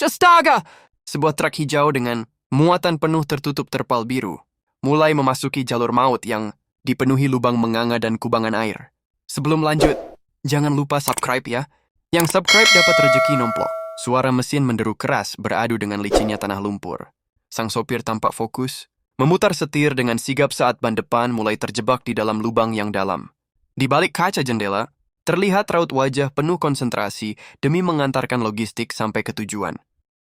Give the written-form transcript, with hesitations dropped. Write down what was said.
Hush, astaga! Sebuah truk hijau dengan muatan penuh tertutup terpal biru mulai memasuki jalur maut yang dipenuhi lubang menganga dan kubangan air. Sebelum lanjut, jangan lupa subscribe ya. Yang subscribe dapat rejeki nomplok. Suara mesin menderu keras beradu dengan licinnya tanah lumpur. Sang sopir tampak fokus, memutar setir dengan sigap saat ban depan mulai terjebak di dalam lubang yang dalam. Di balik kaca jendela, terlihat raut wajah penuh konsentrasi demi mengantarkan logistik sampai ke tujuan.